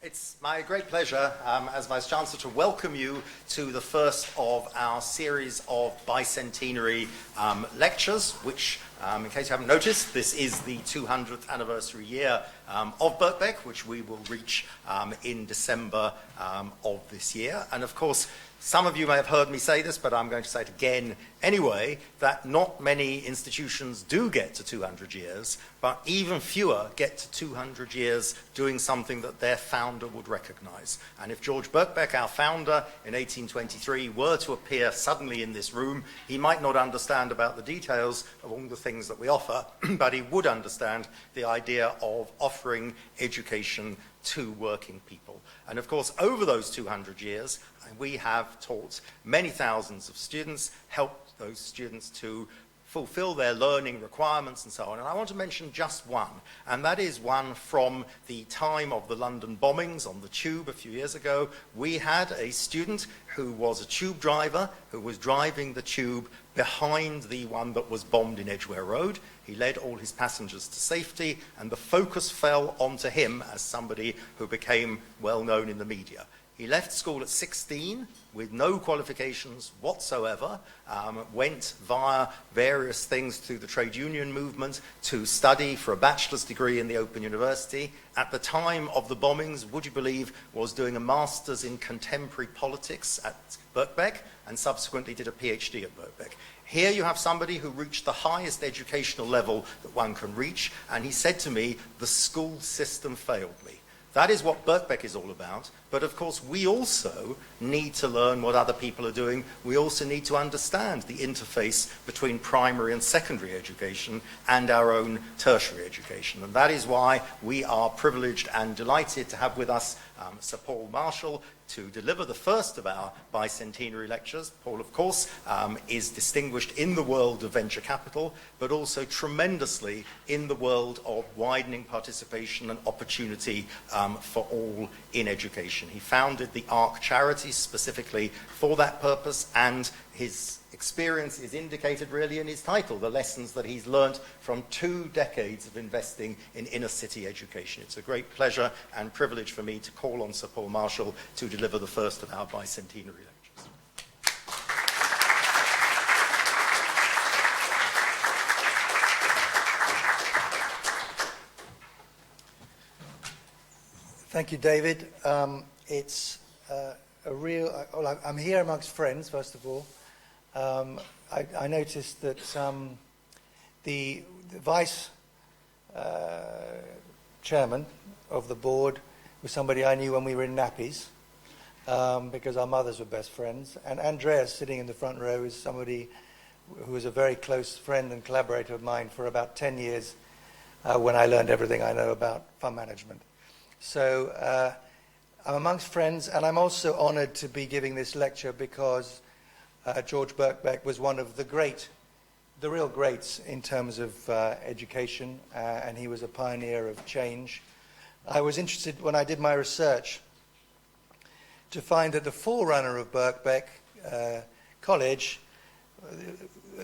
It's my great pleasure as Vice-Chancellor to welcome you to the first of our series of bicentenary lectures, which, in case you haven't noticed, this is the 200th anniversary year of Birkbeck, which we will reach in December of this year. And of course, some of you may have heard me say this, but I'm going to say it again anyway, that not many institutions do get to 200 years, but even fewer get to 200 years doing something that their founder would recognize. And if George Birkbeck, our founder in 1823, were to appear suddenly in this room, he might not understand about the details of all the things that we offer, but he would understand the idea of offering education to working people. And of course, over those 200 years, we have taught many thousands of students, helped those students to fulfill their learning requirements and so on. And I want to mention just one, and that is one from the time of the London bombings on the tube a few years ago. We had a student who was a tube driver who was driving the tube behind the one that was bombed in Edgware Road. He led all his passengers to safety, and the focus fell onto him as somebody who became well known in the media. He left school at 16 with no qualifications whatsoever, went via various things through the trade union movement to study for a bachelor's degree in the Open University. At the time of the bombings, would you believe, was doing a master's in contemporary politics at Birkbeck and subsequently did a PhD at Birkbeck. Here you have somebody who reached the highest educational level that one can reach, and he said to me, "The school system failed me." That is what Birkbeck is all about. But of course, we also need to learn what other people are doing. We also need to understand the interface between primary and secondary education and our own tertiary education. And that is why we are privileged and delighted to have with us Sir Paul Marshall to deliver the first of our bicentenary lectures. Paul, of course, is distinguished in the world of venture capital, but also tremendously in the world of widening participation and opportunity for all in education. He founded the ARC charity specifically for that purpose, and his experience is indicated really in his title, the lessons that he's learnt from 2 decades of investing in inner city education. It's a great pleasure and privilege for me to call on Sir Paul Marshall to deliver the first of our bicentenary lectures. Thank you, David. It's a real... Well, I'm here amongst friends, first of all. I noticed that the vice chairman of the board was somebody I knew when we were in nappies, because our mothers were best friends. And Andreas, sitting in the front row, is somebody who was a very close friend and collaborator of mine for about 10 years when I learned everything I know about fund management. So I'm amongst friends, and I'm also honored to be giving this lecture because George Birkbeck was one of the real greats in terms of education, and he was a pioneer of change. I was interested, when I did my research, to find that the forerunner of Birkbeck College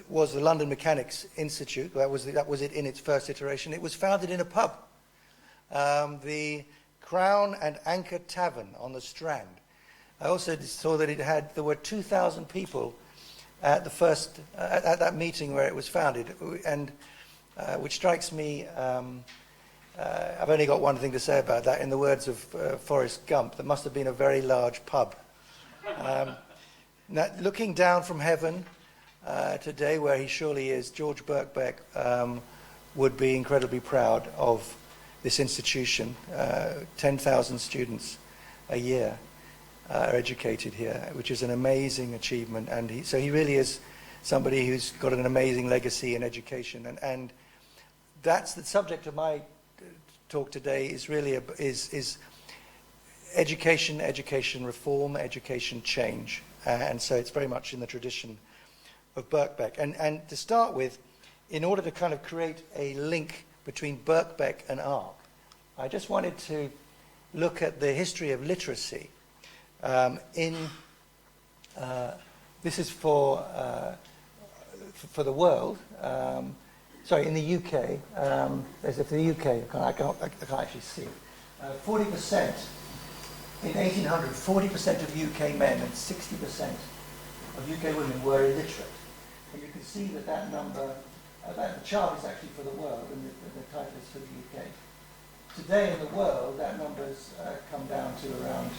was the London Mechanics Institute. That was it in its first iteration. It was founded in a pub, the Crown and Anchor Tavern on the Strand. I also saw that there were 2,000 people at the first at that meeting where it was founded, and which strikes me. I've only got one thing to say about that. In the words of Forrest Gump, there must have been a very large pub. Now, looking down from heaven today, where he surely is, George Birkbeck would be incredibly proud of this institution. 10,000 students a year are educated here, which is an amazing achievement, and so he really is somebody who's got an amazing legacy in education, and that's the subject of my talk today. Is really is education reform, education change, and so it's very much in the tradition of Birkbeck. And to start with, in order to kind of create a link between Birkbeck and ARC, I just wanted to look at the history of literacy. This is for the world. Sorry, in the UK. For the UK, I can't actually see. 40% in 1800, 40% of UK men and 60% of UK women were illiterate. And you can see that that number, the chart is actually for the world and the title is for the UK. Today in the world, that number's come down to around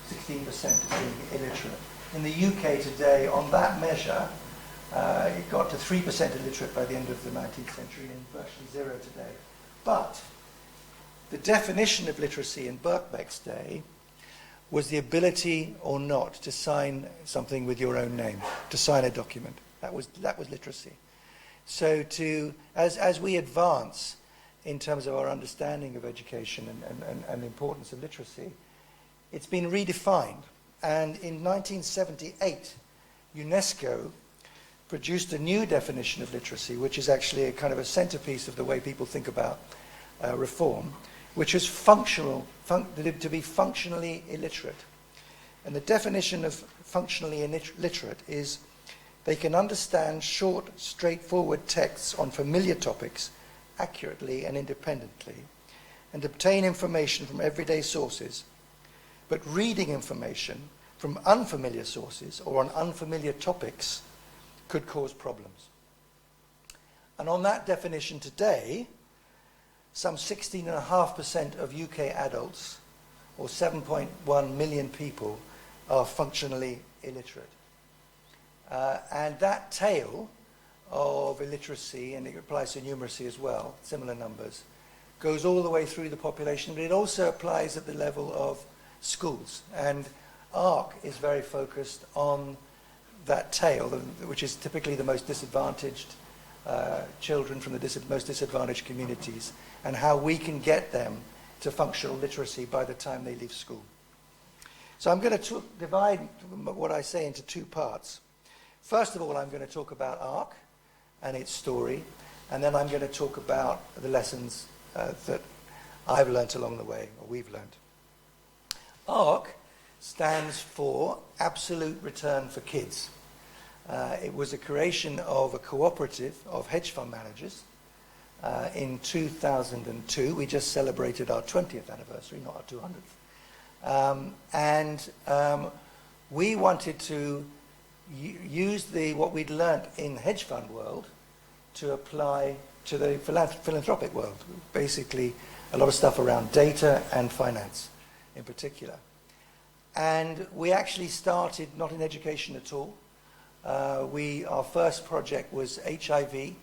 16% being illiterate. In the UK today, on that measure, it got to 3% illiterate by the end of the 19th century and virtually zero today. But the definition of literacy in Birkbeck's day was the ability or not to sign something with your own name, to sign a document. That was literacy. So as we advance in terms of our understanding of education and the importance of literacy, it's been redefined. And in 1978, UNESCO produced a new definition of literacy, which is actually a kind of a centerpiece of the way people think about reform, which is to be functionally illiterate. And the definition of functionally illiterate is they can understand short, straightforward texts on familiar topics accurately and independently, and obtain information from everyday sources, but reading information from unfamiliar sources or on unfamiliar topics could cause problems. And on that definition today, some 16.5% of UK adults, or 7.1 million people, are functionally illiterate. And that tail of illiteracy, and it applies to numeracy as well, similar numbers, goes all the way through the population, but it also applies at the level of schools. And ARC is very focused on that tail, which is typically the most disadvantaged children from the most disadvantaged communities, and how we can get them to functional literacy by the time they leave school. So I'm going to divide what I say into two parts. First of all, I'm going to talk about ARC and its story, and then I'm going to talk about the lessons that I've learnt along the way, or we've learnt. ARC stands for Absolute Return for Kids. It was a creation of a cooperative of hedge fund managers in 2002. We just celebrated our 20th anniversary, not our 200th. We wanted to use what we'd learnt in the hedge fund world to apply to the philanthropic world. Basically, a lot of stuff around data and finance in particular. And we actually started not in education at all. Our first project was HIV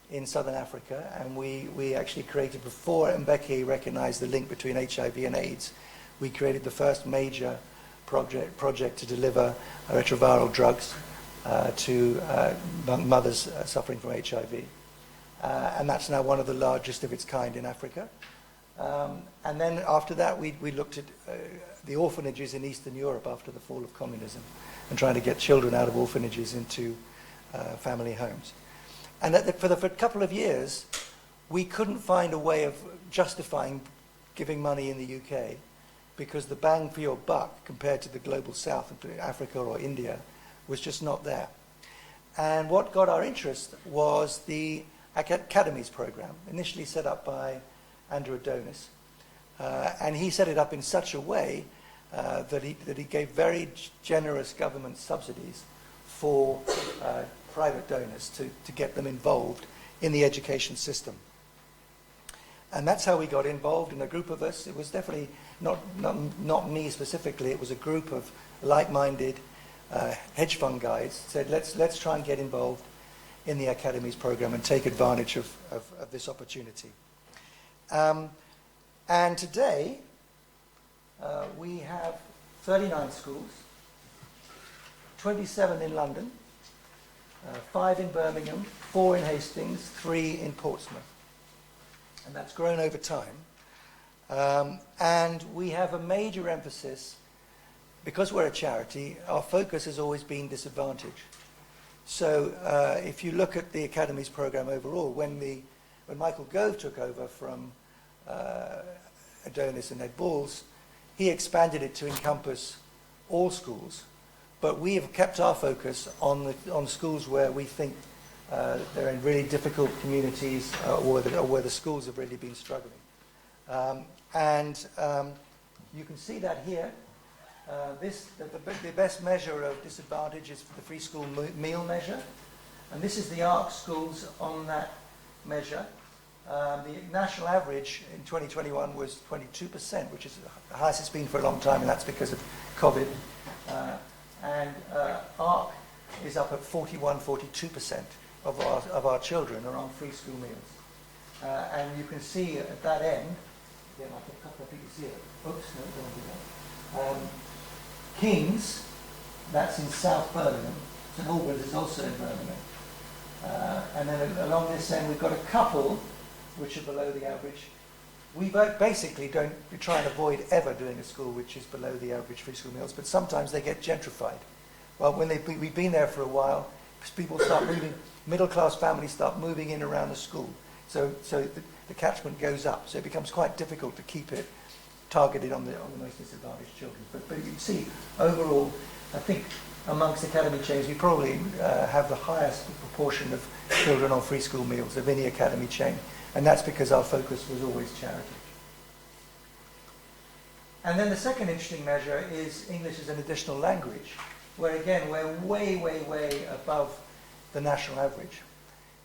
in southern Africa, and we actually created, before Mbeki recognized the link between HIV and AIDS, we created the first major project to deliver retroviral drugs to mothers suffering from HIV. And that's now one of the largest of its kind in Africa. And then after that, we looked at the orphanages in Eastern Europe after the fall of communism, and trying to get children out of orphanages into family homes. And for a couple of years, we couldn't find a way of justifying giving money in the UK, because the bang for your buck compared to the global south, Africa or India, was just not there. And what got our interest was the academies program, initially set up by Andrew Adonis. And he set it up in such a way that he gave very generous government subsidies for private donors to get them involved in the education system. And that's how we got involved in a group of us. It was definitely not me specifically. It was a group of like-minded hedge fund guys. Said, let's try and get involved in the academies program and take advantage of this opportunity. And today, we have 39 schools, 27 in London, 5 in Birmingham, 4 in Hastings, 3 in Portsmouth. And that's grown over time. And we have a major emphasis, because we're a charity, our focus has always been disadvantage. So if you look at the academies program overall, when Michael Gove took over from Adonis and Ed Balls, he expanded it to encompass all schools. But we have kept our focus on schools where we think they're in really difficult communities, or where the schools have really been struggling. You can see that here. The best measure of disadvantage is the free school meal measure. And this is the ARC schools on that measure. The national average in 2021 was 22%, which is the highest it's been for a long time, and that's because of COVID. ARC is up at 42% of our children are on free school meals. And you can see at that end, again, I think a couple of people see it. Oops, no, don't do that. King's, that's in South Birmingham. St Albans is also in Birmingham. And then along this end, we've got a couple which are below the average. We basically we try and avoid ever doing a school which is below the average free school meals, but sometimes they get gentrified. Well, when we've been there for a while, people start moving, middle-class families start moving in around the school. So the catchment goes up. So it becomes quite difficult to keep it targeted on the most disadvantaged children. But you can see, overall, I think amongst academy chains, we probably have the highest proportion of children on free school meals of any academy chain. And that's because our focus was always charity. And then the second interesting measure is English as an additional language, where again, we're way, way, way above the national average.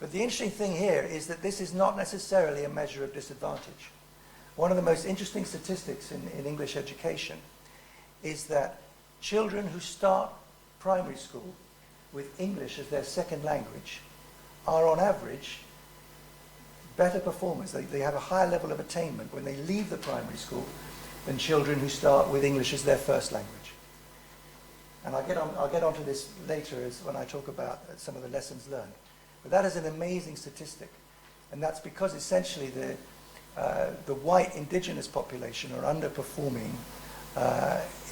But the interesting thing here is that this is not necessarily a measure of disadvantage. One of the most interesting statistics in English education is that children who start primary school with English as their second language are on average better performers. They have a higher level of attainment when they leave the primary school than children who start with English as their first language. And I'll get onto this later when I talk about some of the lessons learned. But that is an amazing statistic. And that's because essentially the white indigenous population are underperforming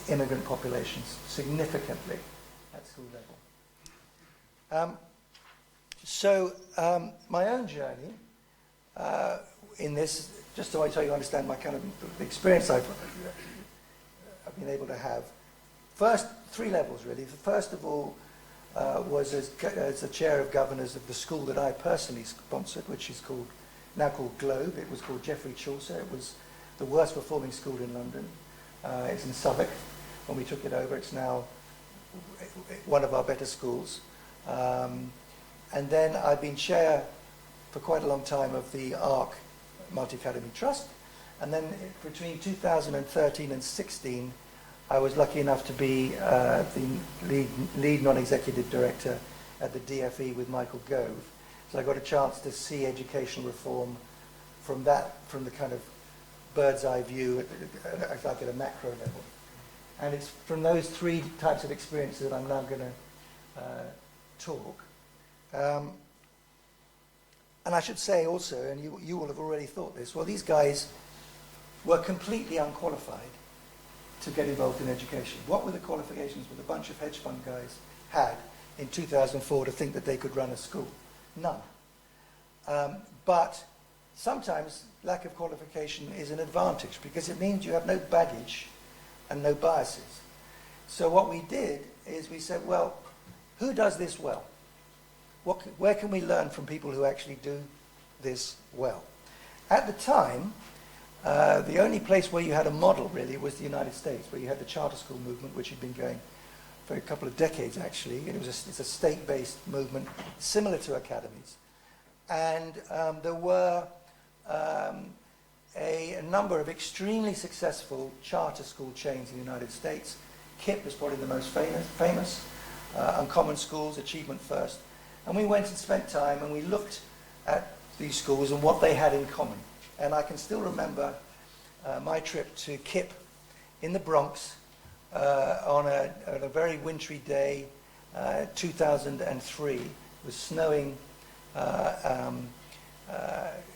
immigrant populations significantly at school level. My own journey in this, just so you understand my kind of the experience I've been able to have. First, 3 levels really. The first of all was as the chair of governors of the school that I personally sponsored, which is now called Globe. It was called Geoffrey Chaucer. It was the worst performing school in London. It's in Southwark. When we took it over, it's now one of our better schools. And then I've been chair for quite a long time of the ARC Multi-Academy Trust. And then between 2013 and 16, I was lucky enough to be the lead non-executive director at the DFE with Michael Gove. So I got a chance to see educational reform from the kind of bird's eye view, like at a macro level. And it's from those 3 types of experiences that I'm now going to talk. And I should say also, and you will have already thought this, well, these guys were completely unqualified to get involved in education. What were the qualifications that a bunch of hedge fund guys had in 2004 to think that they could run a school? None. But sometimes lack of qualification is an advantage because it means you have no baggage and no biases. So what we did is we said, well, who does this well? Where can we learn from people who actually do this well? At the time, the only place where you had a model really was the United States, where you had the charter school movement, which had been going for a couple of decades actually. And it's a state-based movement similar to academies. And there were a number of extremely successful charter school chains in the United States. KIPP is probably the most famous. Uncommon Schools, Achievement First. And we went and spent time and we looked at these schools and what they had in common. And I can still remember my trip to KIPP in the Bronx on a very wintry day, 2003. It was snowing.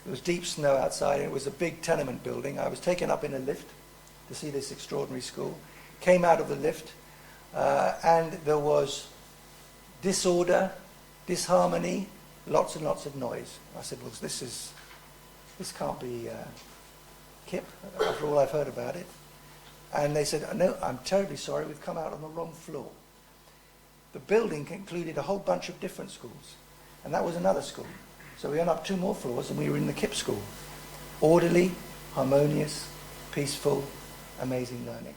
It was deep snow outside. It was a big tenement building. I was taken up in a lift to see this extraordinary school. Came out of the lift and there was disorder, disharmony, lots and lots of noise. I said, well, this can't be KIPP, after all I've heard about it. And they said, no, I'm terribly sorry, we've come out on the wrong floor. The building included a whole bunch of different schools, and that was another school. So we went up 2 more floors and we were in the KIPP school. Orderly, harmonious, peaceful, amazing learning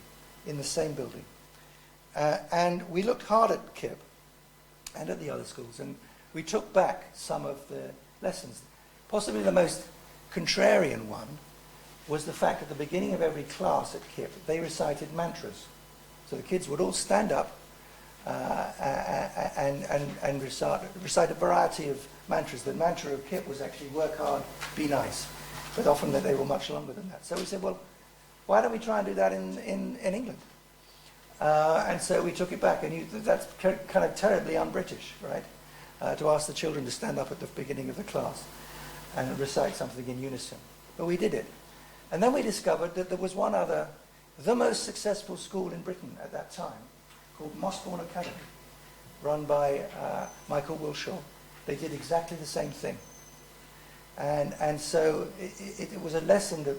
in the same building. And we looked hard at KIP and at the other schools, and we took back some of the lessons. Possibly the most contrarian one was the fact at the beginning of every class at KIP, they recited mantras. So the kids would all stand up and recite a variety of mantras. The mantra of KIP was actually work hard, be nice. But often they were much longer than that. So we said, well, why don't we try and do that in England? And so we took it back, and that's kind of terribly un-British, right? To ask the children to stand up at the beginning of the class and recite something in unison. But we did it. And then we discovered that there was one other, the most successful school in Britain at that time, called Mossbourne Academy, run by Michael Wilshaw. They did exactly the same thing. And so it was a lesson that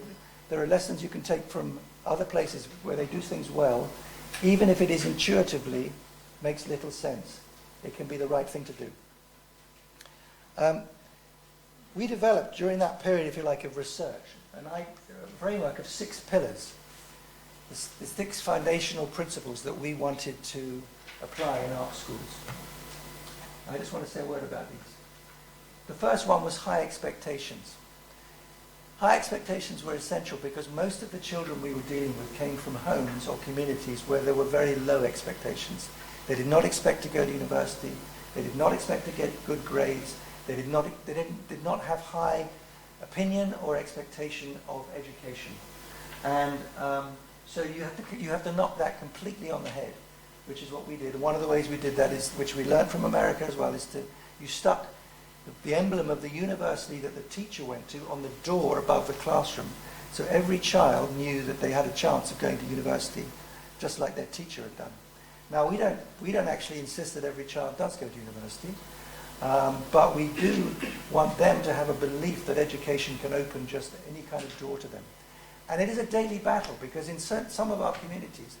there are lessons you can take from other places where they do things well, even if it is intuitively makes little sense. It can be the right thing to do. We developed during that period, if you like, of research, a framework of 6 pillars, the 6 foundational principles that we wanted to apply in our schools. I just want to say a word about these. The first one was high expectations. High expectations were essential because most of the children we were dealing with came from homes or communities where there were very low expectations. They did not expect to go to university. They did not expect to get good grades. They did not have high opinion or expectation of education. And so you have to knock that completely on the head, which is what we did. And one of the ways we did that is, which we learned from America as well, is you stuck the emblem of the university that the teacher went to on the door above the classroom. So every child knew that they had a chance of going to university, just like their teacher had done. Now, we don't actually insist that every child does go to university, but we do want them to have a belief that education can open just any kind of door to them. And it is a daily battle, because in some of our communities,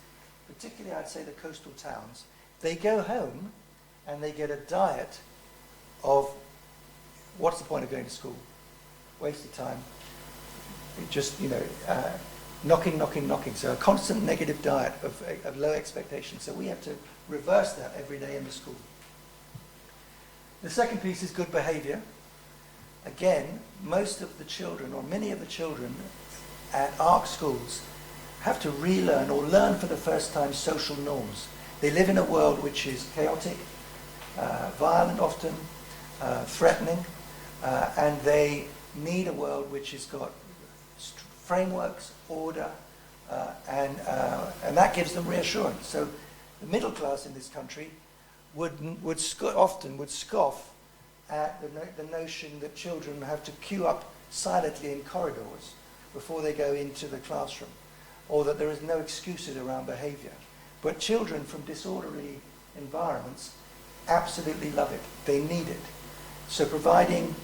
particularly I'd say the coastal towns, they go home and they get a diet of what's the point of going to school? Wasted time. Just, knocking. So a constant negative diet of low expectations. So we have to reverse that every day in the school. The second piece is good behavior. Again, most of the children, or many of the children at ARC schools, have to relearn or learn for the first time social norms. They live in a world which is chaotic, violent often, threatening, and they need a world which has got frameworks, order, and that gives them reassurance. So the middle class in this country would scoff at the notion that children have to queue up silently in corridors before they go into the classroom, or that there is no excuses around behavior. But children from disorderly environments absolutely love it. They need it. So providing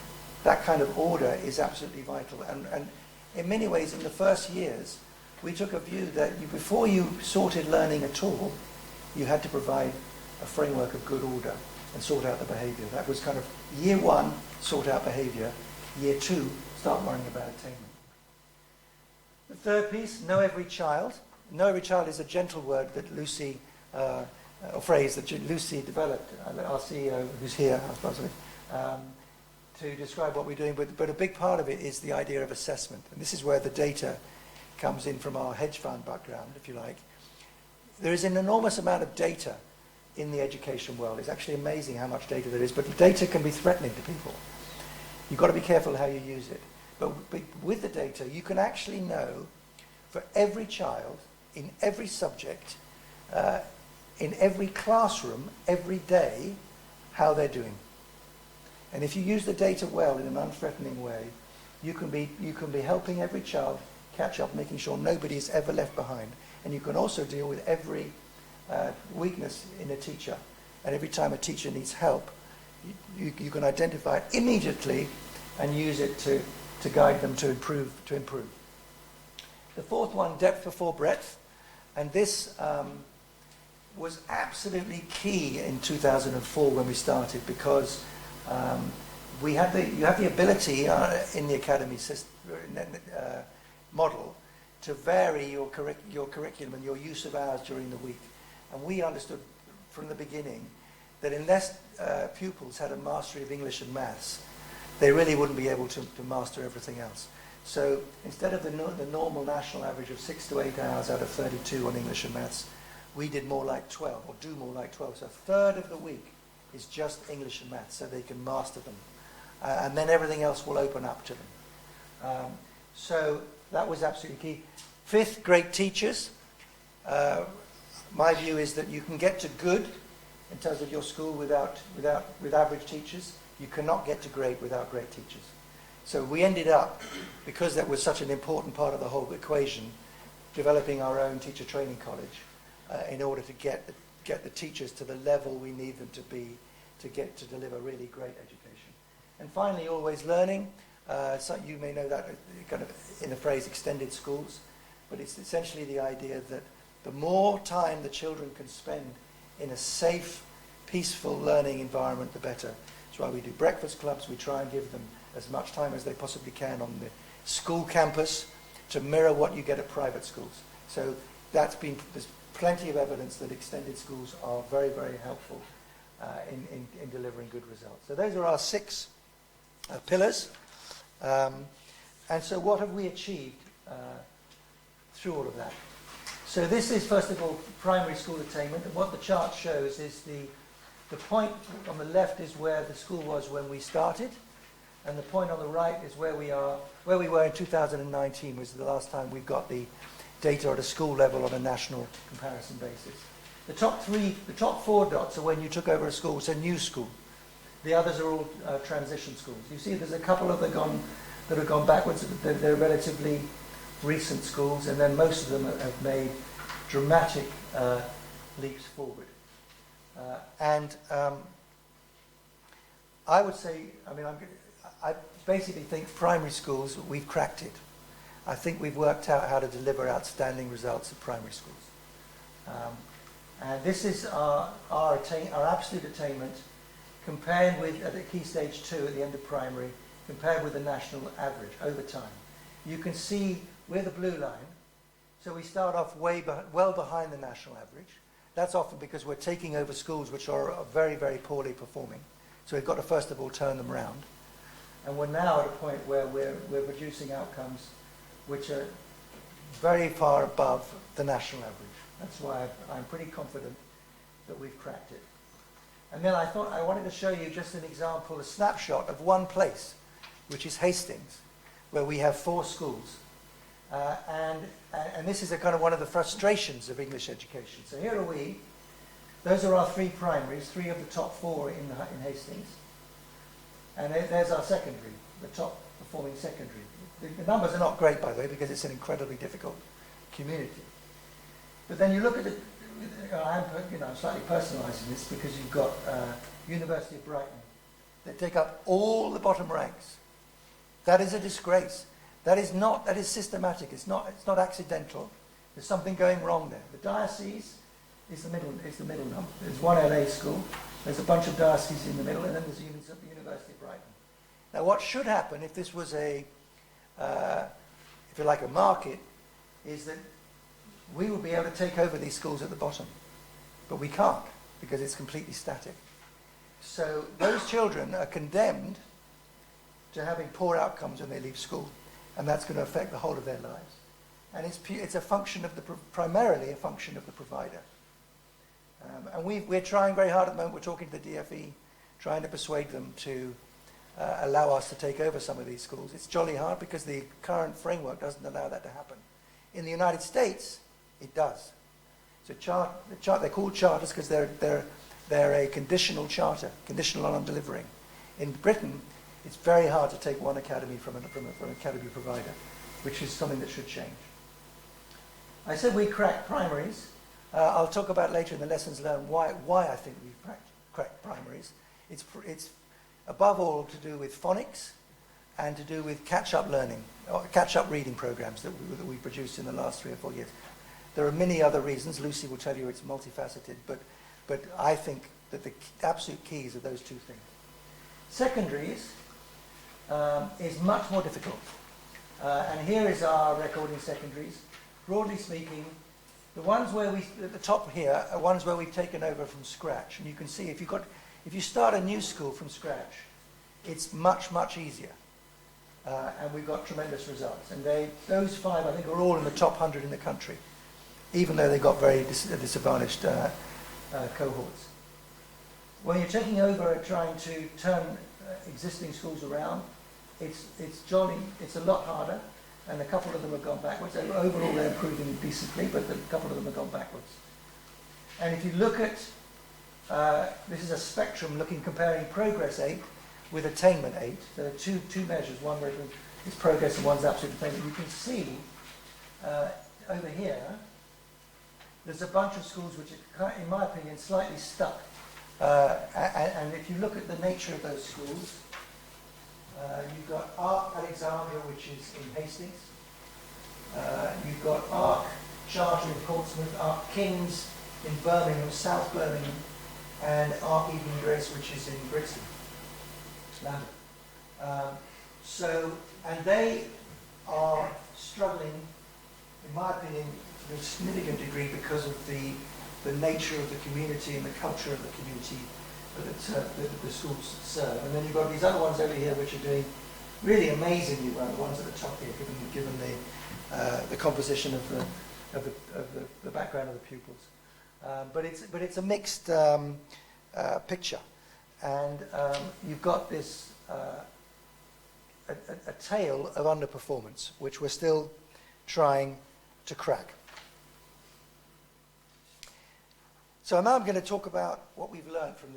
that kind of order is absolutely vital. And in many ways, in the first years, we took a view that before you sorted learning at all, you had to provide a framework of good order and sort out the behavior. That was kind of year 1, sort out behavior. Year 2, start worrying about attainment. The third piece, know every child. Know every child is a gentle word that Lucy, or phrase that Lucy developed, our CEO, who's here, I suppose, to describe what we're doing. But a big part of it is the idea of assessment. And this is where the data comes in from our hedge fund background, if you like. There is an enormous amount of data in the education world. It's actually amazing how much data there is, but data can be threatening to people. You've got to be careful how you use it. But with the data, you can actually know for every child, in every subject, in every classroom, every day, how they're doing. And if you use the data well in an unthreatening way, you can be helping every child catch up, making sure nobody is ever left behind. And you can also deal with every weakness in a teacher. And every time a teacher needs help, you can identify it immediately and use it to guide them to improve. The fourth one, depth before breadth. And this was absolutely key in 2004 when we started, because you have the ability in the academy system, model to vary your curriculum and your use of hours during the week. And we understood from the beginning that unless pupils had a mastery of English and maths, they really wouldn't be able to master everything else. So instead of the normal national average of 6 to 8 hours out of 32 on English and maths, we did more like 12, or do more like 12. So a third of the week is just English and maths, so they can master them. And then everything else will open up to them. So that was absolutely key. Fifth, great teachers. My view is that you can get to good in terms of your school with average teachers. You cannot get to great without great teachers. So we ended up, because that was such an important part of the whole equation, developing our own teacher training college in order to get the teachers to the level we need them to be to deliver really great education. And finally, always learning. So you may know that kind of in the phrase extended schools, but it's essentially the idea that the more time the children can spend in a safe, peaceful learning environment, the better. That's why we do breakfast clubs. We try and give them as much time as they possibly can on the school campus to mirror what you get at private schools. So there's plenty of evidence that extended schools are very, very helpful in delivering good results. So those are our 6 pillars. And so what have we achieved through all of that? So this is, first of all, primary school attainment. And what the chart shows is the point on the left is where the school was when we started. And the point on the right is where we were in 2019, was the last time we got the data at a school level on a national comparison basis. The top 4 dots are when you took over a school. It's a new school. The others are all transition schools. You see there's a couple of them that have gone backwards. They're relatively recent schools, and then most of them have made dramatic leaps forward. I would say, I basically think primary schools, we've cracked it. I think we've worked out how to deliver outstanding results at primary schools. And this is our absolute attainment compared with, at the key stage 2 at the end of primary, compared with the national average over time. You can see we're the blue line, so we start off well behind the national average. That's often because we're taking over schools which are very, very poorly performing. So we've got to first of all turn them round. And we're now at a point where we're producing outcomes which are very far above the national average. That's why I'm pretty confident that we've cracked it. And then I thought I wanted to show you just an example, a snapshot of one place, which is Hastings, where we have 4 schools. And this is a kind of one of the frustrations of English education. So here are we. Those are our 3 primaries, 3 of the top 4 in Hastings. And there's our secondary, the top performing secondary. The numbers are not great, by the way, because it's an incredibly difficult community. But then you look at it, I'm slightly personalising this because you've got University of Brighton. They take up all the bottom ranks. That is a disgrace. That is systematic. It's not accidental. There's something going wrong there. The diocese is the middle number. There's one LA school. There's a bunch of dioceses in the middle, and then there's the University of Brighton. Now, what should happen if this was if you like, a market, is that we would be able to take over these schools at the bottom. But we can't, because it's completely static. So those children are condemned to having poor outcomes when they leave school, and that's going to affect the whole of their lives. And it's a function of primarily a function of the provider. And we're trying very hard at the moment. We're talking to the DFE, trying to persuade them to allow us to take over some of these schools. It's jolly hard because the current framework doesn't allow that to happen. In the United States, it does. So they're called charters because they're a conditional charter, conditional on delivering. In Britain, it's very hard to take one academy from an academy provider, which is something that should change. I said we cracked primaries. I'll talk about later in the lessons learned why I think we've cracked primaries. It's above all to do with phonics and to do with catch-up learning, or catch-up reading programs that we produced in the last 3 or 4 years. There are many other reasons. Lucy will tell you it's multifaceted, but I think that the absolute keys are those 2 things. Secondaries is much more difficult. And here is our record in secondaries. Broadly speaking, the ones where at the top here are ones where we've taken over from scratch. And you can see if you start a new school from scratch, it's much, much easier. And we've got tremendous results. And those 5, I think, are all in the top 100 in the country, even though they've got very disadvantaged cohorts. When you're taking over and trying to turn existing schools around, it's a lot harder, and a couple of them have gone backwards. Overall, they're improving decently, but a couple of them have gone backwards. And if you look at, this is a spectrum comparing progress 8 with attainment 8. There are two measures, one where it's progress and one's absolute attainment. You can see over here, there's a bunch of schools which are, in my opinion, slightly stuck. And if you look at the nature of those schools, you've got Ark Alexandria, which is in Hastings. You've got Ark Charter in Portsmouth, Ark Kings in Birmingham, South Birmingham, and Ark Evening Grace, which is in Brixton, London. And they are struggling, in my opinion, to a significant degree because of the nature of the community and the culture of the community that the schools serve. And then you've got these other ones over here which are doing really amazingly well, the ones at the top here, given the composition of the background of the pupils. But it's a mixed picture. And you've got this a tale of underperformance, which we're still trying to crack. So now I'm going to talk about what we've learned from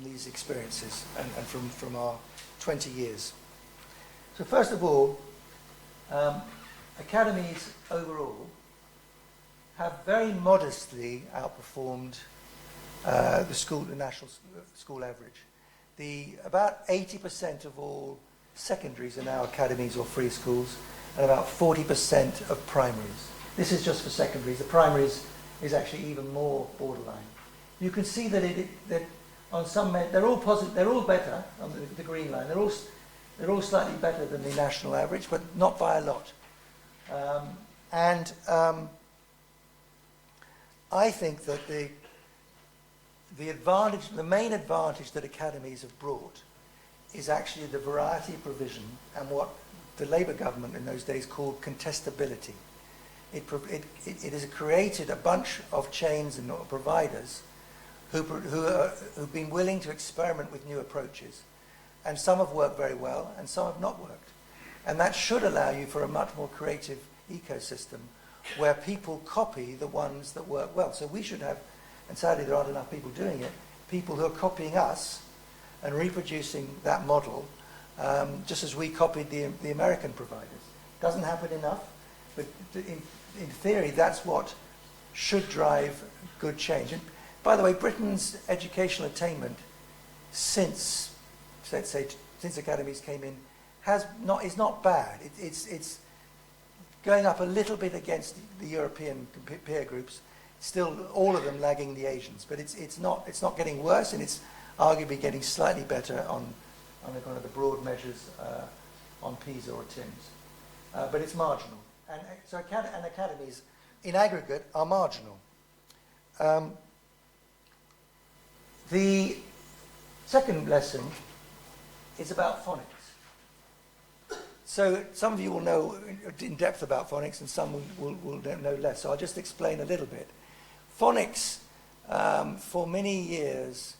these experiences and from our 20 years. So first of all, academies overall have very modestly outperformed the national school average. About 80% of all secondaries are now academies or free schools, and about 40% of primaries. This is just for secondaries. The primaries is actually even more borderline. You can see that that on some they're all positive. They're all better on the green line. They're all slightly better than the national average, but not by a lot. I think that the main advantage that academies have brought is actually the variety of provision and what the Labour government in those days called contestability. It has created a bunch of chains and providers who've been willing to experiment with new approaches, and some have worked very well and some have not worked. And that should allow you for a much more creative ecosystem where people copy the ones that work well. So we should have, and sadly there aren't enough people doing it, people who are copying us and reproducing that model, just as we copied the American providers. Doesn't happen enough, but in theory, that's what should drive good change. And by the way, Britain's educational attainment since academies came in is not bad. It's going up a little bit against the European peer groups. Still, all of them lagging the Asians, but it's not getting worse, and it's arguably getting slightly better on kind of the broad measures on PISA or TIMSS, but it's marginal. And so academies, in aggregate, are marginal. The second lesson is about phonics. So some of you will know in depth about phonics, and some will know less. So I'll just explain a little bit. Phonics, for many years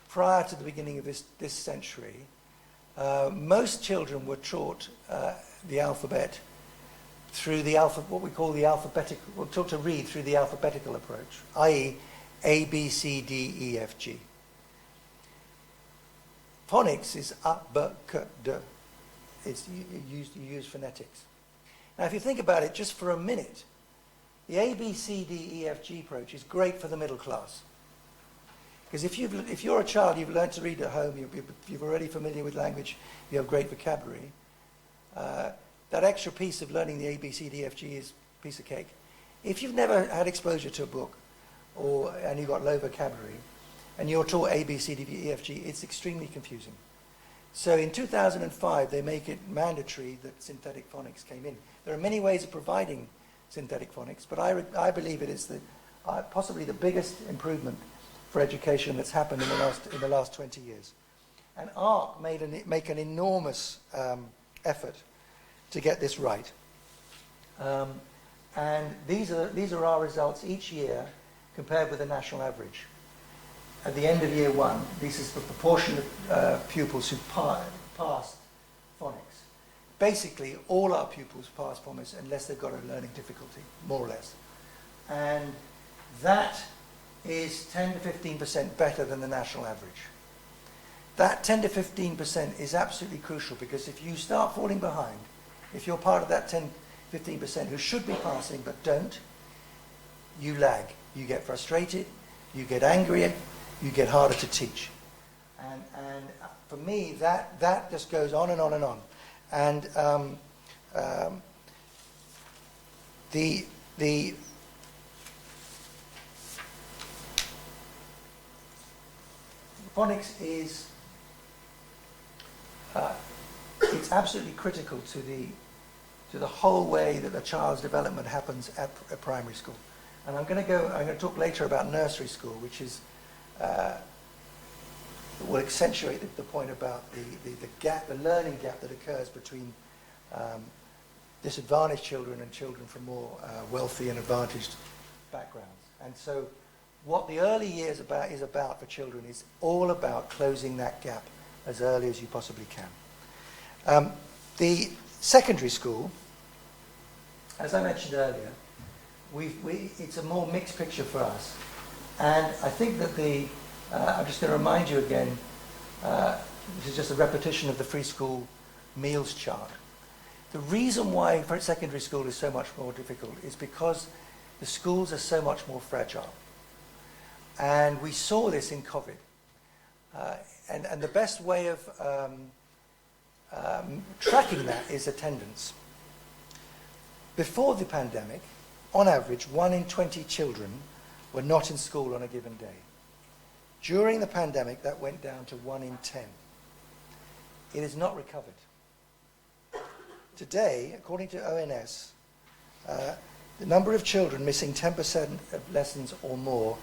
prior to the beginning of this century, most children were taught the alphabet through what we call the alphabetical, we're taught to read through the alphabetical approach, i.e. A, B, C, D, E, F, G. Phonics is A, B, K, D. You use phonetics. Now if you think about it just for a minute, the A, B, C, D, E, F, G approach is great for the middle class. Because if you're a child, you've learned to read at home, you're already familiar with language, you have great vocabulary, that extra piece of learning the A, B, C, D, F, G is a piece of cake. If you've never had exposure to a book, and you've got low vocabulary, and you're taught A, B, C, D, E, F, G, it's extremely confusing. So in 2005, they make it mandatory that synthetic phonics came in. There are many ways of providing synthetic phonics, but I believe it is possibly the biggest improvement for education that's happened in the last 20 years. And ARC make an enormous effort to get this right. And these are our results each year compared with the national average. At the end of year one, this is the proportion of pupils who passed phonics. Basically, all our pupils pass phonics unless they've got a learning difficulty, more or less. And that is 10 to 15% better than the national average. That 10 to 15% is absolutely crucial, because if you start falling behind, if you're part of that 10, 15% who should be passing but don't, you lag. You get frustrated, you get angry, you get harder to teach. And for me, that just goes on and on and on. And the phonics is it's absolutely critical to the whole way that a child's development happens at primary school. And I'm going to talk later about nursery school, which is will accentuate the point about the gap, the learning gap that occurs between disadvantaged children and children from more wealthy and advantaged backgrounds. And so what the early years is about for children is all about closing that gap as early as you possibly can. The secondary school, as I mentioned earlier, it's a more mixed picture for us. And I think that I'm just going to remind you again, this is just a repetition of the free school meals chart. The reason why secondary school is so much more difficult is because the schools are so much more fragile. And we saw this in COVID. And the best way of tracking that is attendance. Before the pandemic, on average, 1 in 20 children were not in school on a given day. During the pandemic, that went down to 1 in 10. It has not recovered. Today, according to ONS, the number of children missing 10% of lessons or more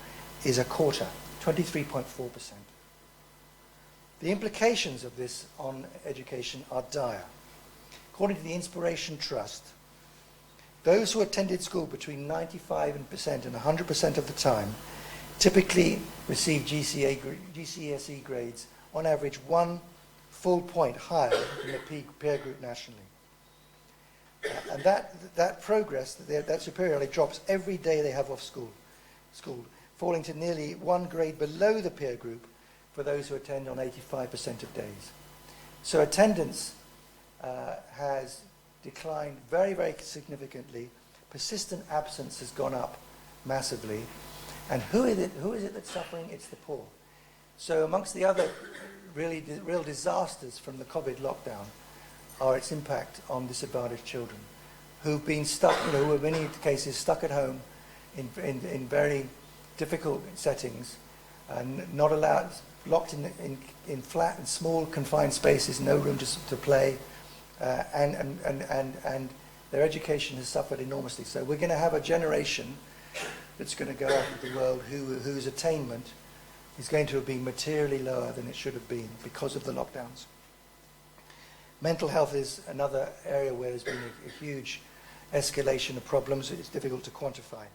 is a quarter, 23.4%. The implications of this on education are dire. According to the Inspiration Trust, those who attended school between 95% and 100% of the time typically receive GCSE grades on average 1 full point higher than the peer group nationally. And that progress, that superiority drops every day they have off school, falling to nearly 1 grade below the peer group for those who attend on 85% of days. So attendance has declined very, very significantly. Persistent absence has gone up massively. And who is it that's suffering? It's the poor. So amongst the other real disasters from the COVID lockdown are its impact on disadvantaged children who've been stuck, who are in many cases stuck at home in very difficult settings, and not allowed, locked in flat and small confined spaces, no room to play, and their education has suffered enormously. So we're going to have a generation that's going to go out into the world whose attainment is going to have been materially lower than it should have been because of the lockdowns. Mental health is another area where there's been a huge escalation of problems. It's difficult to quantify.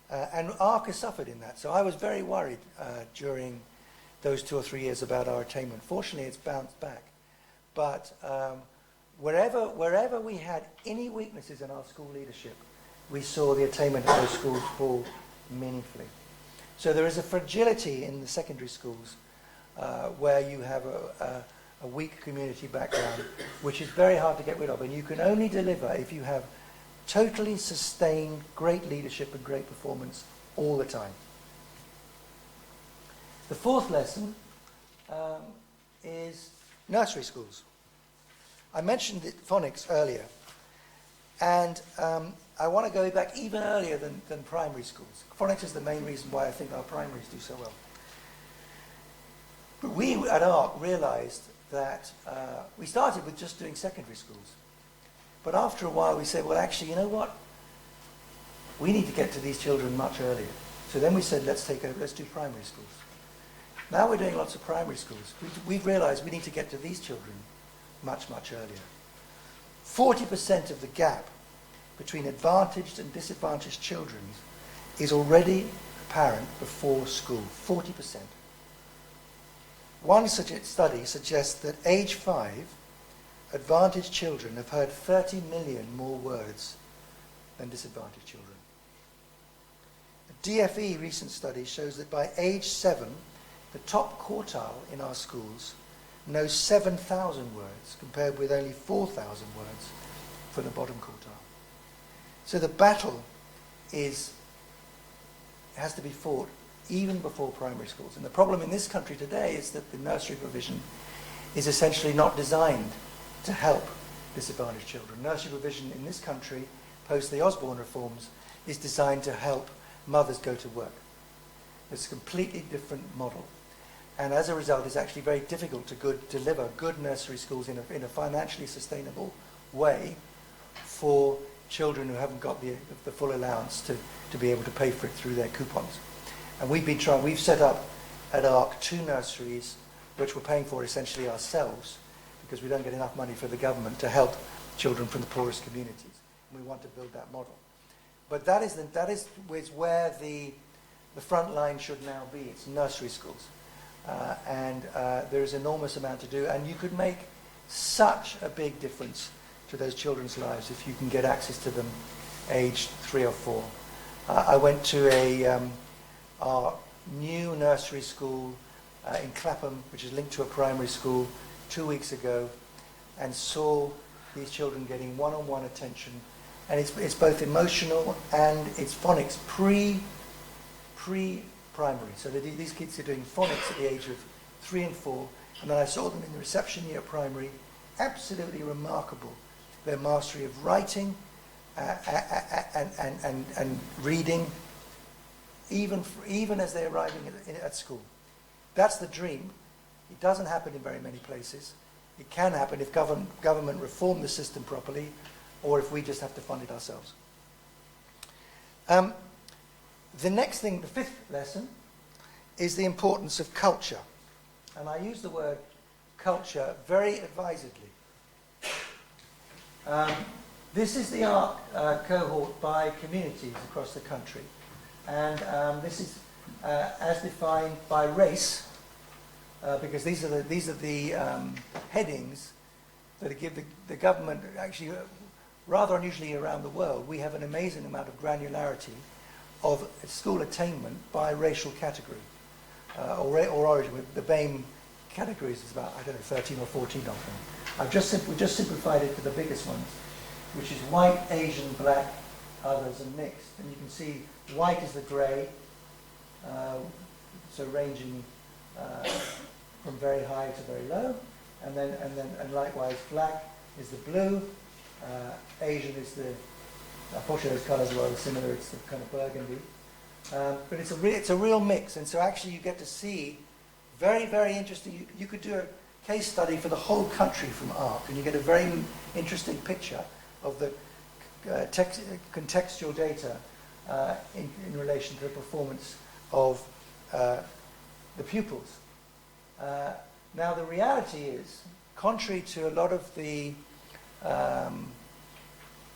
And ARC has suffered in that. So I was very worried during those 2 or 3 years about our attainment. Fortunately, it's bounced back. But wherever we had any weaknesses in our school leadership, we saw the attainment of those schools fall meaningfully. So there is a fragility in the secondary schools where you have a weak community background, which is very hard to get rid of. And you can only deliver if you have totally sustained great leadership and great performance all the time. The fourth lesson is nursery schools. I mentioned phonics earlier, and I want to go back even earlier than primary schools. Phonics is the main reason why I think our primaries do so well. But we at ARC realized that we started with just doing secondary schools. But after a while we said, well, actually, you know what? We need to get to these children much earlier. So then we said, let's do primary schools. Now we're doing lots of primary schools. We've realized we need to get to these children much, much earlier. 40% of the gap between advantaged and disadvantaged children is already apparent before school. 40%. One such study suggests that age 5, advantaged children have heard 30 million more words than disadvantaged children. A DFE recent study shows that by age 7, the top quartile in our schools knows 7,000 words, compared with only 4,000 words for the bottom quartile. So the battle has to be fought even before primary schools. And the problem in this country today is that the nursery provision is essentially not designed to help disadvantaged children. Nursery provision in this country, post the Osborne reforms, is designed to help mothers go to work. It's a completely different model. And as a result, it's actually very difficult to deliver good nursery schools in a financially sustainable way for children who haven't got the full allowance to be able to pay for it through their coupons. And we've set up at ARC 2 nurseries, which we're paying for essentially ourselves, because we don't get enough money for the government to help children from the poorest communities. And we want to build that model. But that is where the front line should now be. It's nursery schools. And there is enormous amount to do. And you could make such a big difference to those children's lives if you can get access to them aged 3 or 4. I went to our new nursery school in Clapham, which is linked to a primary school, 2 weeks ago, and saw these children getting one-on-one attention. And it's both emotional and it's phonics pre-primary. So these kids are doing phonics at the age of 3 and 4, and then I saw them in the reception year primary, absolutely remarkable. Their mastery of writing and reading, even as they're arriving at school. That's the dream. It doesn't happen in very many places. It can happen if government reform the system properly, or if we just have to fund it ourselves. The next thing, the 5th lesson, is the importance of culture. And I use the word culture very advisedly. This is the ARC cohort by communities across the country. And this is as defined by race, because these are the headings that give the government, actually rather unusually around the world, we have an amazing amount of granularity of school attainment by racial category or origin. The BAME categories is about, 13 or 14 of them. We just simplified it to the biggest ones, which is white, Asian, black, others, and mixed. And you can see white is the grey, so ranging from very high to very low, and likewise black is the blue, Asian is the, unfortunately those colours are rather similar, it's the kind of burgundy, but it's a real mix, and so actually you get to see very, very interesting. You could do a case study for the whole country from ARC, and you get a very interesting picture of the contextual data in relation to the performance of the pupils. Now the reality is, contrary to a lot of the,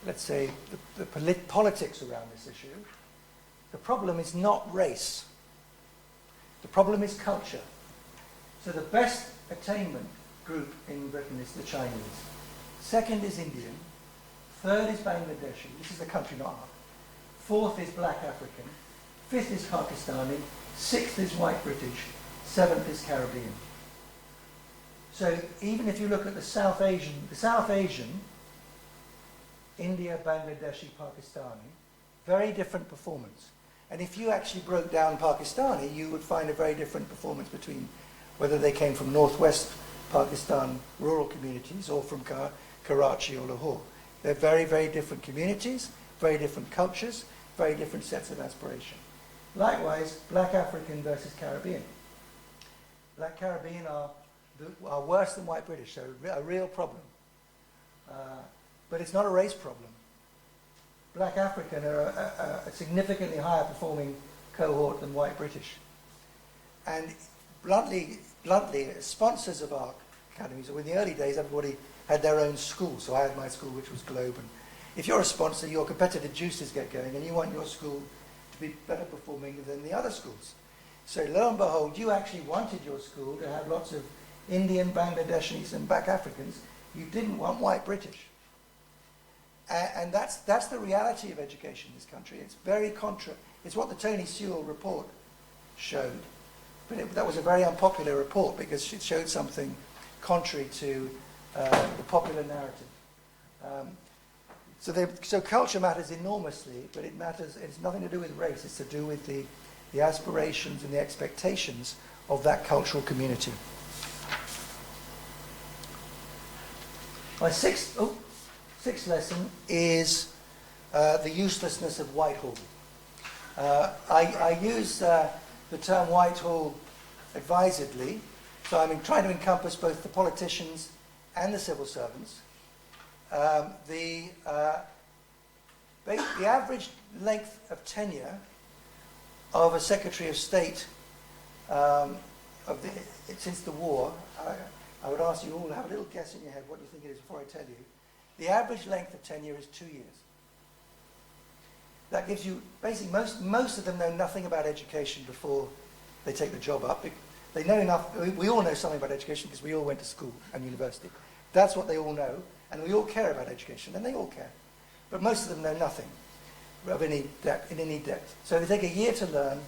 let's say, the politics around this issue, the problem is not race. The problem is culture. So the best attainment group in Britain is the Chinese. Second is Indian. Third is Bangladeshi. This is the country, not ARC. Fourth is Black African. Fifth is Pakistani. Sixth is White British. Seventh is Caribbean. So even if you look at the South Asian, India, Bangladeshi, Pakistani, very different performance. And if you actually broke down Pakistani, you would find a very different performance between whether they came from northwest Pakistan rural communities or from Karachi or Lahore. They're very, very different communities, very different cultures, very different sets of aspiration. Likewise, Black African versus Caribbean. Black Caribbean are are worse than white British, so a real problem. But it's not a race problem. Black African are a significantly higher performing cohort than white British. And bluntly, as sponsors of our academies, in the early days, everybody had their own school. So I had my school, which was Globe. And if you're a sponsor, your competitive juices get going, and you want your school to be better performing than the other schools. So lo and behold, you actually wanted your school to have lots of Indian, Bangladeshis, and Black Africans. You didn't want white British. And that's the reality of education in this country. It's very it's what the Tony Sewell report showed. But that was a very unpopular report because it showed something contrary to the popular narrative. So culture matters enormously, but it's nothing to do with race. It's to do with the aspirations and the expectations of that cultural community. My sixth lesson is the uselessness of Whitehall. I use the term Whitehall advisedly, so I'm trying to encompass both the politicians and the civil servants. The average length of tenure of a Secretary of State since the war, I would ask you all to have a little guess in your head what you think it is before I tell you. The average length of tenure is 2 years. That gives you, basically, most of them know nothing about education before they take the job up. They know enough, we all know something about education because we all went to school and university. That's what they all know, and we all care about education, and they all care. But most of them know nothing of any depth. So they take a year to learn,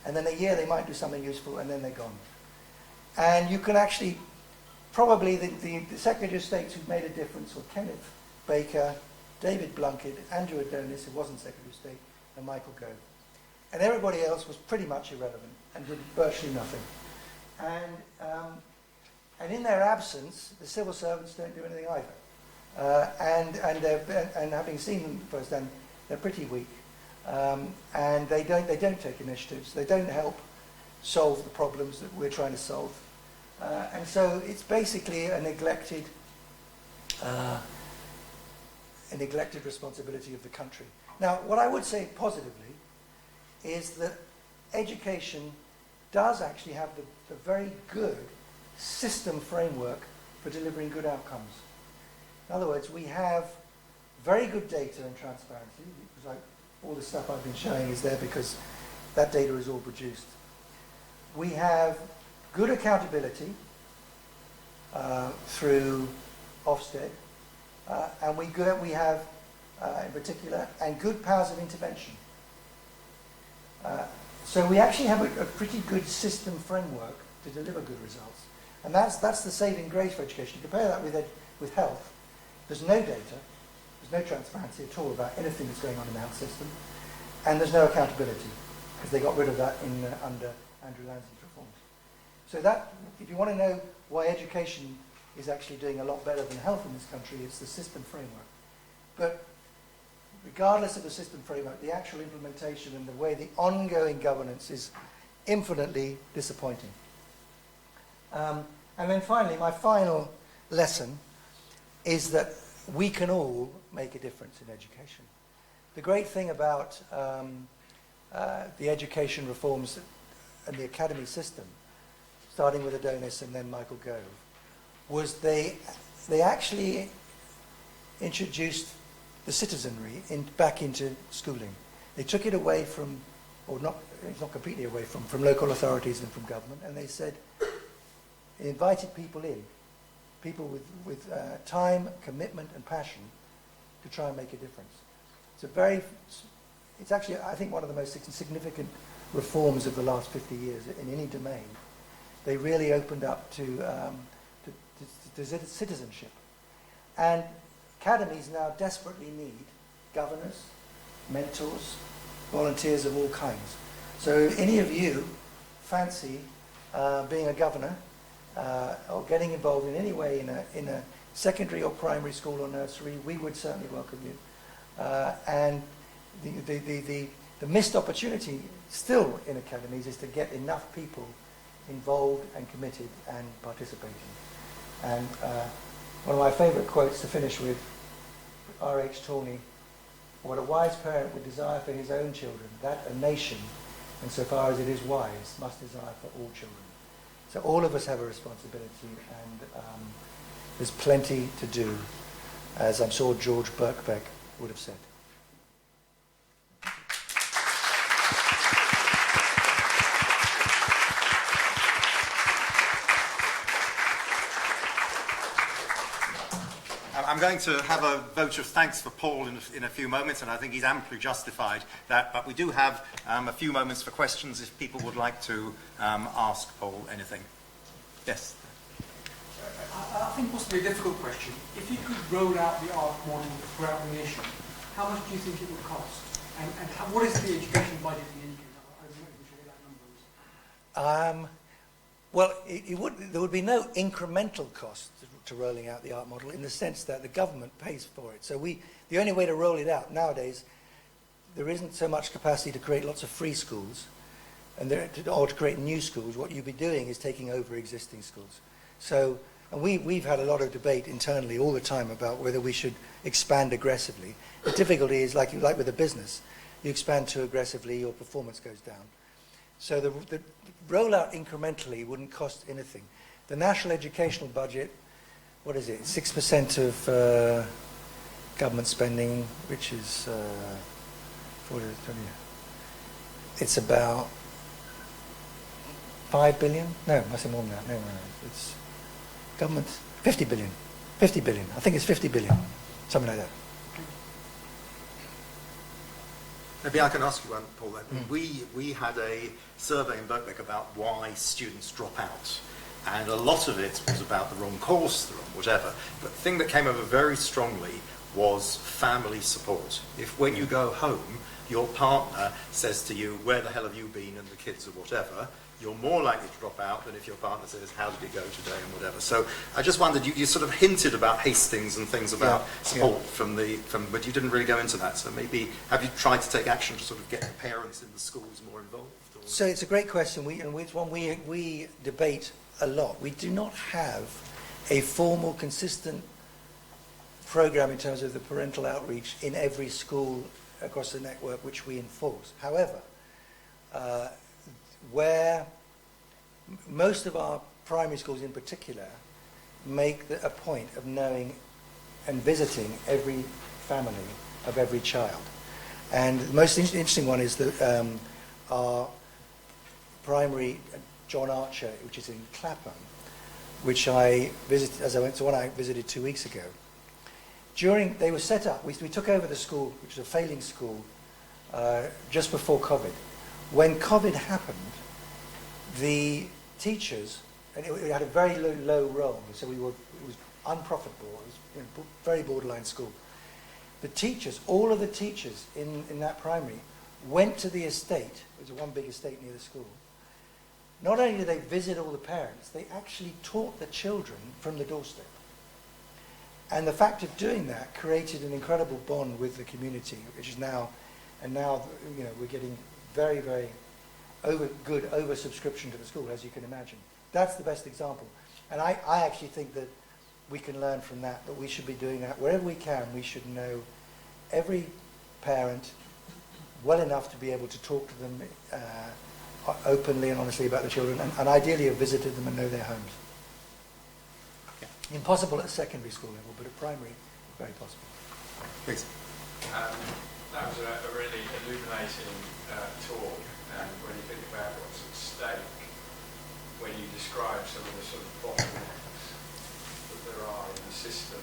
and then a year they might do something useful, and then they're gone. And you can actually, probably the Secretary of State who made a difference were Kenneth Baker, David Blunkett, Andrew Adonis, who wasn't Secretary of State, and Michael Gove. And everybody else was pretty much irrelevant and did virtually nothing. And in their absence, the civil servants don't do anything either. And having seen them firsthand, they're pretty weak. And they don't take initiatives. They don't help solve the problems that we're trying to solve. And so it's basically a neglected responsibility of the country. Now, what I would say positively is that education does actually have the very good system framework for delivering good outcomes. In other words, we have very good data and transparency. Because all the stuff I've been showing is there because that data is all produced. We have good accountability through Ofsted, and we have, in particular, and good powers of intervention. So we actually have a pretty good system framework to deliver good results. And that's the saving grace for education. You compare that with health. There's no data, there's no transparency at all about anything that's going on in the health system, and there's no accountability, because they got rid of that under Andrew Lansing's reforms. So that, if you want to know why education is actually doing a lot better than health in this country, it's the system framework. But regardless of the system framework, the actual implementation and the way the ongoing governance is infinitely disappointing. And then finally, my final lesson is that we can all make a difference in education. The great thing about the education reforms and the academy system, starting with Adonis and then Michael Gove, was they actually introduced the citizenry back into schooling. They took it away from, or not completely away from local authorities and from government, and they said, they invited people in, people with time, commitment, and passion to try and make a difference. It's actually, I think, one of the most significant reforms of the last 50 years in any domain. They really opened up to citizenship. And academies now desperately need governors, mentors, volunteers of all kinds. So if any of you fancy being a governor or getting involved in any way in a secondary or primary school or nursery, we would certainly welcome you. And the missed opportunity still in academies is to get enough people involved and committed and participating. And one of my favourite quotes to finish with, R.H. Tawney, what a wise parent would desire for his own children, that a nation, insofar as it is wise, must desire for all children. So all of us have a responsibility, and there's plenty to do, as I'm sure George Birkbeck would have said. I'm going to have a vote of thanks for Paul in a few moments, and I think he's amply justified that. But we do have a few moments for questions if people would like to ask Paul anything. Yes? I think possibly a difficult question. If you could roll out the art model throughout the nation, how much do you think it would cost? And what is the education budget in India? I don't know what that number is. Well, there would be no incremental cost to rolling out the art model, in the sense that the government pays for it. So the only way to roll it out nowadays, there isn't so much capacity to create lots of free schools, or to create new schools. What you'd be doing is taking over existing schools. So, and we've had a lot of debate internally all the time about whether we should expand aggressively. The difficulty is, like with a business, you expand too aggressively, your performance goes down. So the rollout incrementally wouldn't cost anything. The national educational budget, what is it, 6% of government spending, which is 40, 20, it's about 5 billion? No, must be more than that. No. It's government, 50 billion. 50 billion. I think it's 50 billion. Something like that. Maybe I can ask you one, Paul. We had a survey in Birkbeck about why students drop out. And a lot of it was about the wrong course, the wrong whatever. But the thing that came over very strongly was family support. If when you go home, your partner says to you, where the hell have you been, and the kids or whatever, you're more likely to drop out than if your partner says, how did it go today, and whatever. So I just wondered, you sort of hinted about Hastings and things about support but you didn't really go into that. So maybe, have you tried to take action to sort of get the parents in the schools more involved? Or? So it's a great question, and it's one we debate a lot. We do not have a formal, consistent program in terms of the parental outreach in every school across the network which we enforce. However, where most of our primary schools in particular make a point of knowing and visiting every family of every child. And the most interesting one is that our primary John Archer, which is in Clapham, which I visited, as I went to one I visited 2 weeks ago. They were set up, we took over the school, which was a failing school, just before COVID. When COVID happened, the teachers, and it had a very low roll, so it was unprofitable, it was a very borderline school. The teachers, all of the teachers in that primary, went to the estate, it was one big estate near the school. Not only did they visit all the parents, they actually taught the children from the doorstep. And the fact of doing that created an incredible bond with the community, which is now we're getting very, very good oversubscription to the school, as you can imagine. That's the best example. And I actually think that we can learn from that we should be doing that. Wherever we can, we should know every parent well enough to be able to talk to them openly and honestly about the children, and ideally have visited them and know their homes. Yeah. Impossible at secondary school level, but at primary, very possible. Please. That was a really illuminating talk, and when you think about what's at stake, when you describe some of the sort of bottlenecks that there are in the system.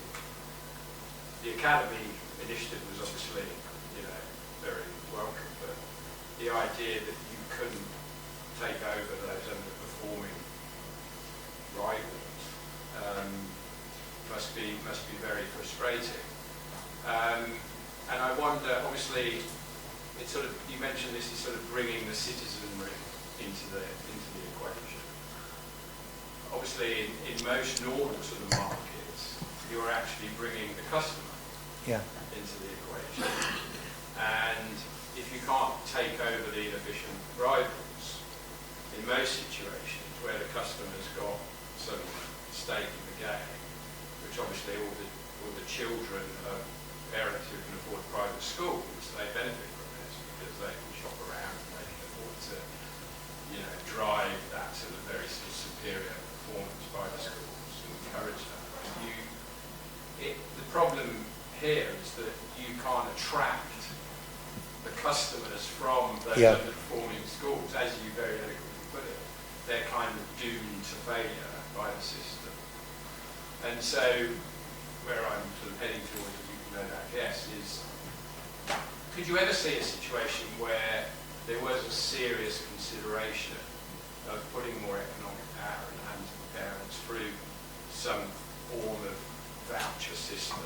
The academy initiative was obviously, very welcome, but the idea that you couldn't take over those underperforming rivals must be very frustrating. And I wonder, obviously, it's sort of, you mentioned this is sort of bringing the citizenry into the equation. Obviously, in most normal sort of markets, you're actually bringing the customer into the equation. And if you can't take over the inefficient rivals, in most situations, where the customer's got some stake in the game, which obviously all the children of parents who can afford private schools, they benefit from this because they can shop around and they can afford to, drive that sort of very sort of superior performance by the schools and encourage that. The problem here is that you can't attract the customers from those underperforming schools, as you very eloquently put it. They're kind of doomed to failure by the system. And so, where I'm sort of heading towards, as you can no doubt guess, is could you ever see a situation where there was a serious consideration of putting more economic power in the hands of the parents through some form of voucher system?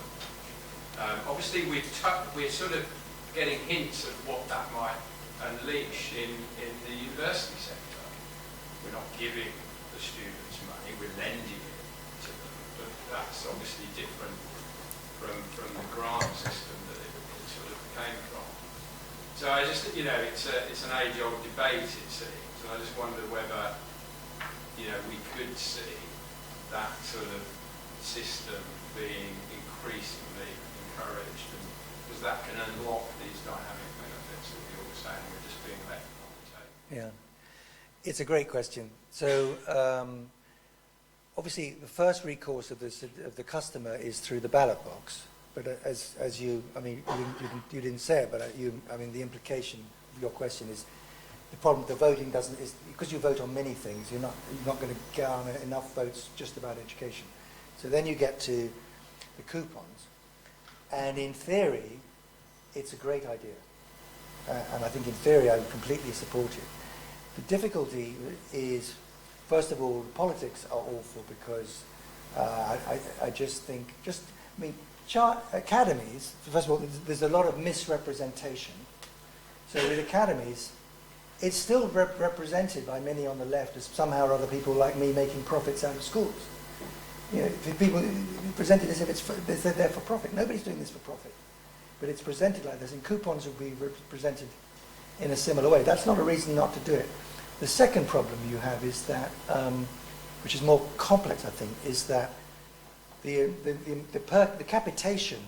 Obviously, we're sort of getting hints of what that might unleash in the university sector. We're not giving the students money, we're lending it to them, but that's obviously different from the grant system that it sort of came from. So I just, it's an age-old debate, it seems, and I just wonder whether, we could see that sort of system being increasingly encouraged, and because that can unlock these dynamic benefits that you're saying we're just being left on the table. Yeah, it's a great question. So obviously the first recourse of the customer is through the ballot box. But as you didn't say it, but the implication of your question is the problem. The voting is because you vote on many things. You're not going to garner enough votes just about education. So then you get to the coupons, and in theory, it's a great idea, and I think in theory I would completely support it. The difficulty is, first of all, politics are awful because I just think academies, first of all, there's a lot of misrepresentation. So with academies, it's still represented by many on the left as somehow or other people like me making profits out of schools. If people present it as if they're there for profit. Nobody's doing this for profit. But it's presented like this, and coupons will be presented in a similar way. That's not a reason not to do it. The second problem you have is that, which is more complex, I think, is that the capitation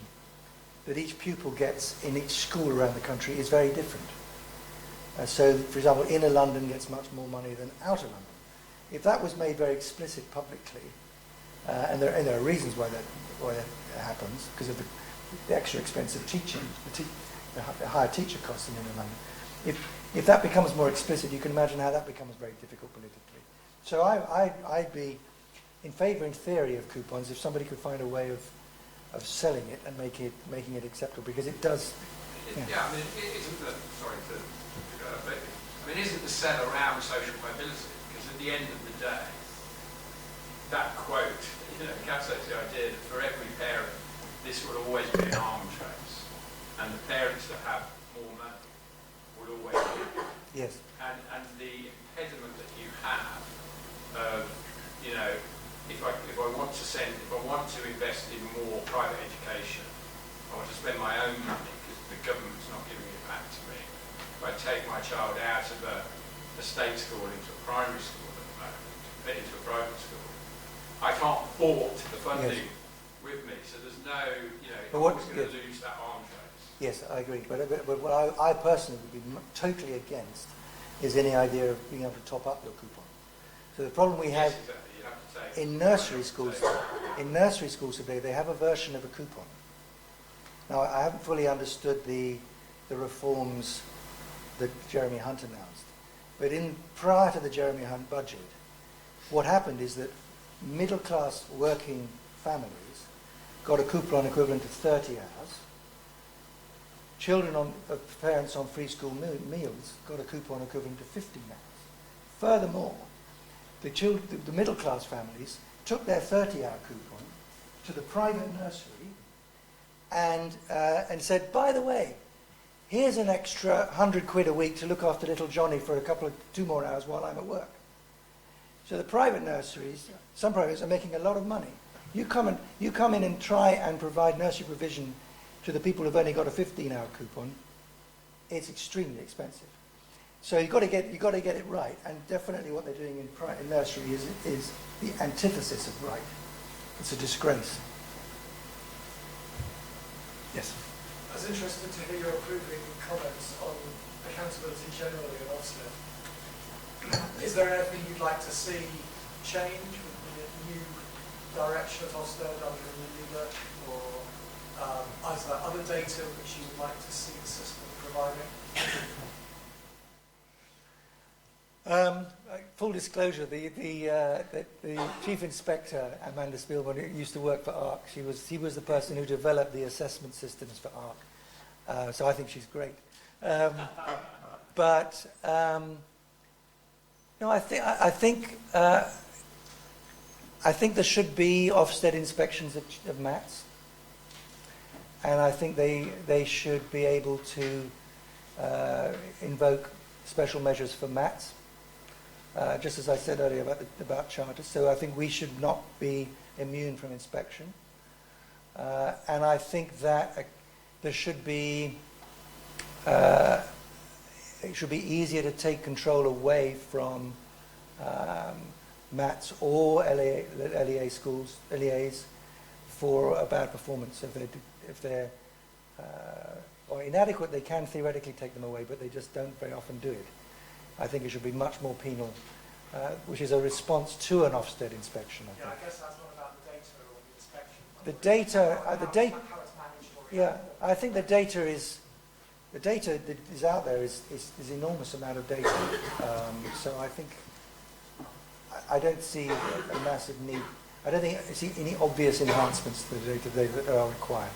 that each pupil gets in each school around the country is very different. So, for example, inner London gets much more money than outer London. If that was made very explicit publicly, and there are reasons why that happens, because of the extra expense of teaching, the higher teacher costs in inner London. If that becomes more explicit, you can imagine how that becomes very difficult politically. So I'd be in favour, in theory, of coupons if somebody could find a way of selling it and making it acceptable, because it does. Yeah, isn't the sell around social mobility? Because at the end of the day, that quote, encapsulates the idea that for every parent, this will always be an arms race, and the parents that have more money will always win. Yes. And the impediment that you have of, if I want to invest in more private education, I want to spend my own money because the government's not giving it back to me. If I take my child out of a state school into a primary school at the moment, into a private school, I can't port the funding with me, so there's no, I'm always going to lose that arms race. Yes, I agree. But what I personally would be totally against is any idea of being able to top up your coupon. So the problem we have, you have to take in nursery schools today, they have a version of a coupon. Now, I haven't fully understood the reforms that Jeremy Hunt announced, but prior to the Jeremy Hunt budget, what happened is that middle-class working families got a coupon equivalent to 30 hours. Children of parents on free school meals got a coupon equivalent to 15 hours. Furthermore, the middle-class families took their 30-hour coupon to the private nursery and said, by the way, here's an extra £100 a week to look after little Johnny for 2 more hours while I'm at work. So the private nurseries, some privates are making a lot of money. You come in and try and provide nursery provision to the people who've only got a 15-hour coupon, it's extremely expensive. So you've got to get it right, and definitely what they're doing in nursery is the antithesis of right. It's a disgrace. Yes. I was interested to hear your approving comments on accountability generally at Ofsted. Is there anything you'd like to see change with the new direction at Ofsted under the new leader, or is there other data which you would like to see the system providing? Full disclosure, the chief inspector, Amanda Spielman, who used to work for ARC. He was the person who developed the assessment systems for ARC. So I think she's great. No, I think there should be Ofsted inspections of mats, and I think they should be able to invoke special measures for mats. Just as I said earlier about charters. So I think we should not be immune from inspection. And I think that there should be, it should be easier to take control away from MATs or LEA schools, LEAs, for a bad performance. If they're or inadequate, they can theoretically take them away, but they just don't very often do it. I think it should be much more penal, which is a response to an Ofsted inspection. I guess that's not about the data or the inspection. The data, how it's managed or yeah, I think the data that is out there is enormous amount of data. So I think I don't see a massive need. I don't see any obvious enhancements to the data that are required.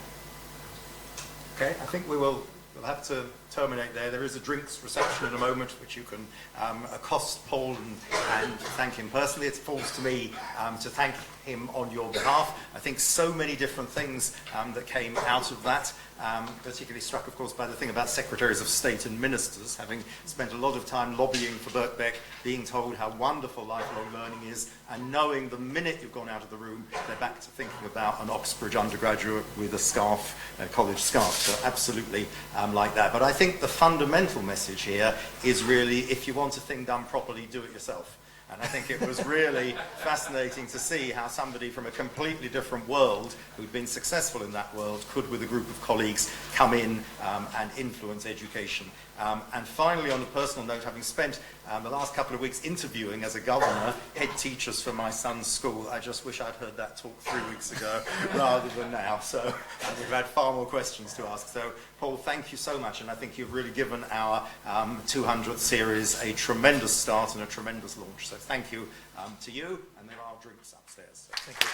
Okay, I think we'll have to terminate there. There is a drinks reception in a moment, which you can accost Paul and thank him personally. It falls to me to thank him on your behalf. I think so many different things that came out of that, particularly struck, of course, by the thing about secretaries of state and ministers, having spent a lot of time lobbying for Birkbeck, being told how wonderful lifelong learning is, and knowing the minute you've gone out of the room, they're back to thinking about an Oxbridge undergraduate with a scarf, a college scarf. So absolutely like that. But I think the fundamental message here is really, if you want a thing done properly, do it yourself. And I think it was really fascinating to see how somebody from a completely different world, who'd been successful in that world, could, with a group of colleagues, come in and influence education. And finally, on a personal note, having spent the last couple of weeks interviewing as a governor head teachers for my son's school, I just wish I'd heard that talk 3 weeks ago rather than now. So we've had far more questions to ask. So Paul, thank you so much, and I think you've really given our 200th series a tremendous start and a tremendous launch. So thank you to you, and there are drinks upstairs. So thank you.